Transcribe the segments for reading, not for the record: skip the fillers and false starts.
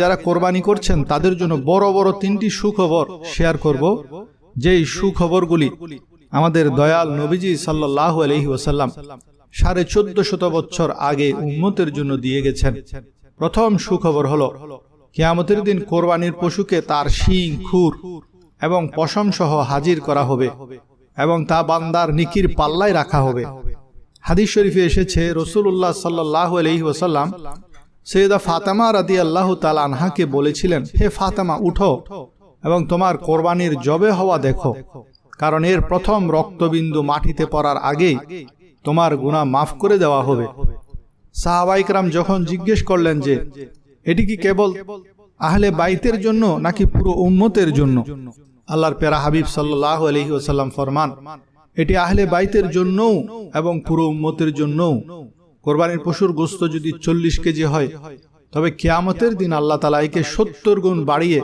যারা কোরবানি করছেন তাদের জন্য বড় বড় তিনটি সুখবর শেয়ার করব, যেই সুখবরগুলি আমাদের দয়াল নবীজি সাল্লাল্লাহু আলাইহি ওয়াসাল্লাম 1450 বছর আগে উম্মতের জন্য দিয়ে গেছেন। প্রথম সুখবর হলো, কিয়ামতের দিন কোরবানির পশুকে তার শিং, খুর এবং পশম সহ হাজির করা হবে এবং তা বান্দার নেকির পাল্লায় রাখা হবে। হাদিস শরীফে এসেছে, রাসূলুল্লাহ সাল্লাল্লাহু আলাইহি ওয়াসাল্লাম সৈয়দা ফাতেমা রাদিয়াল্লাহু তাআলা আনহাকে বলেছিলেন, হে ফাতেমা, উঠো এবং তোমার কোরবানির জবে হওয়া দেখো, কারণ এর প্রথম রক্তবিন্দু মাটিতে পড়ার আগেই তোমার গুনাহ মাফ করে দেওয়া হবে। সাহাবায়ে কেরাম যখন জিজ্ঞেস করলেন যে এটি কি কেবল আহলে বাইতের জন্য নাকি পুরো উম্মতের জন্য, আল্লাহর প্যারা হাবিব সাল্লাল্লাহু আলাইহি ওয়াসাল্লাম ফরমান, এটি আহলে বাইতের জন্যও এবং পুরো উম্মতের জন্যও। কোরবানির পশুর গোশত যদি 40 কেজি হয়, তবে কিয়ামতের দিন আল্লাহ তাআলা একে 70 গুণ বাড়িয়ে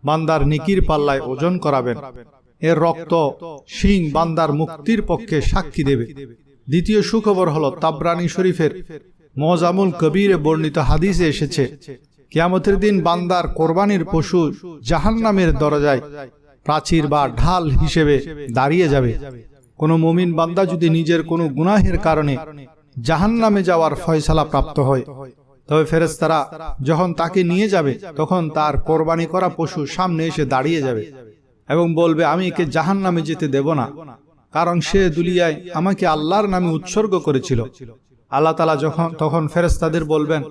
বান্দার নেকির পাল্লায় ওজন করাবেন। এর রক্ত, শিং বান্দার মুক্তির পক্ষে সাক্ষী দেবে। দ্বিতীয় সুখবর হলো, তাবরানী শরীফের মুআজামুল কবীরে বর্ণিত হাদিসে এসেছে, কিয়ামতের দিন বান্দার কোরবানির পশু জাহান্নামের দরজায় প্রাচীর বা ঢাল হিসেবে দাঁড়িয়ে যাবে। কোনো মুমিন বান্দা যদি নিজের কোনো গুনাহের কারণে জাহান্নামে যাওয়ার ফয়সালা প্রাপ্ত হয়, তবে ফেরেশতারা যখন তাকে নিয়ে যাবে তখন তার কোরবানি করা পশু সামনে এসে দাঁড়িয়ে যাবে এবং বলবে, আমি একে জাহান্নামে যেতে দেব না, কারণ সে দুনিয়ায় আমাকে আল্লাহর নামে উৎসর্গ করেছিল। আল্লাহ তাআলা তখন ফেরেশতাদের বলবেন,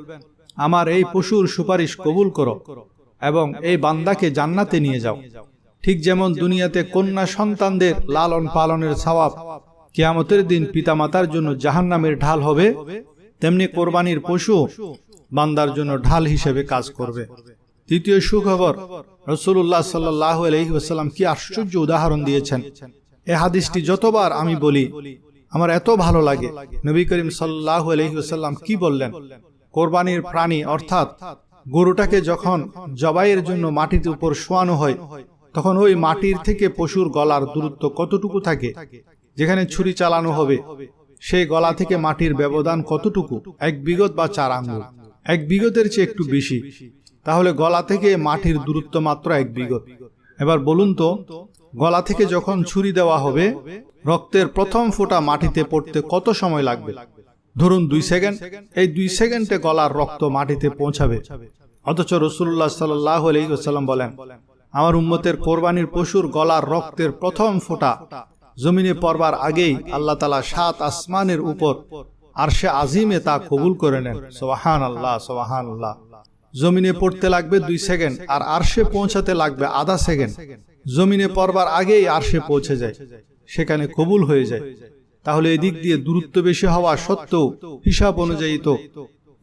আমার এই পশুর সুপারিশ কবুল করো এবং এই বান্দাকে জান্নাতে নিয়ে যাও। ঠিক যেমন দুনিয়াতে কন্যা সন্তানদের লালন পালনের সওয়াব কিয়ামতের দিন পিতামাতার জন্য জাহান্নামের ঢাল হবে, তেমনি কোরবানির পশু বান্দার জন্য ঢাল হিসেবে কাজ করবে। তৃতীয় সুখবর, রাসূলুল্লাহ সাল্লাল্লাহু আলাইহি ওয়াসাল্লাম কি আশ্চর্য উদাহরণ দিয়েছেন। এই হাদিসটি যতবার আমি বলি আমার এত ভালো লাগে। নবী করিম সাল্লাল্লাহু আলাইহি ওয়াসাল্লাম কি বললেন, কোরবানির প্রাণী অর্থাৎ গরুটাকে যখন জবাইয়ের জন্য মাটির উপর শোয়ানো হয়, তখন ওই মাটির থেকে পশুর গলার দূরত্ব কতটুকু থাকে? যেখানে ছুরি চালানো হবে সেই গলা থেকে মাটির ব্যবধান কতটুকু? 1 বিঘত বা 4 আঙ্গুল। 1 বিঘতের চেয়ে একটু বেশি। তাহলে গলা থেকে মাটির দূরত্ব মাত্র 1 বিঘত। এবার বলুন তো, গলা থেকে যখন ছুরি দেওয়া হবে, রক্তের প্রথম ফোঁটা মাটিতে পড়তে কত সময় লাগবে? ধরুন 2 সেকেন্ড। এই 2 সেকেন্ডে গলার রক্ত মাটিতে পৌঁছাবে। অথচ রাসূলুল্লাহ সাল্লাল্লাহু আলাইহি ওয়াসাল্লাম বলেন, আমার উম্মতের কোরবানির পশুর গলার রক্তের প্রথম ফোঁটা জমিনে পড়বার আগেই আল্লাহ তাআলা 7 আসমানের উপর আরশে আজিমে তা কবুল করে নেন। সুবহানাল্লাহ, সুবহানাল্লাহ। জমিনে পড়তে লাগবে 2 সেকেন্ড আর আরশে পৌঁছাতে লাগবে আধা সেকেন্ড। জমিনে পড়বার আগেই আরশে পৌঁছে যায়, সেখানে কবুল হয়ে যায়। তাহলে এদিক দিয়ে দূরত্ব বেশি হওয়া সত্ত্বেও হিসাব অনুযায়ী তো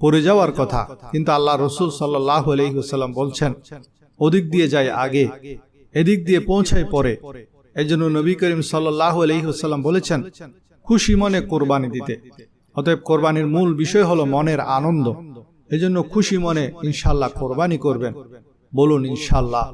পড়ে যাওয়ার কথা, কিন্তু আল্লাহ রাসূল সাল্লাল্লাহু আলাইহি ওয়াসাল্লাম বলছেন ওদিক দিয়ে যায় আগে, এদিক দিয়ে পৌঁছায় পরে। এজন্য নবী করিম সাল্লাল্লাহু আলাইহি ওয়াসাল্লাম বলেছেন খুশি মনে কোরবানি দিতে। অতএব কোরবানির মূল বিষয় হলো মনের আনন্দ। এজন্য খুশি মনে ইনশাআল্লাহ কোরবানি করবেন। বলুন ইনশাআল্লাহ।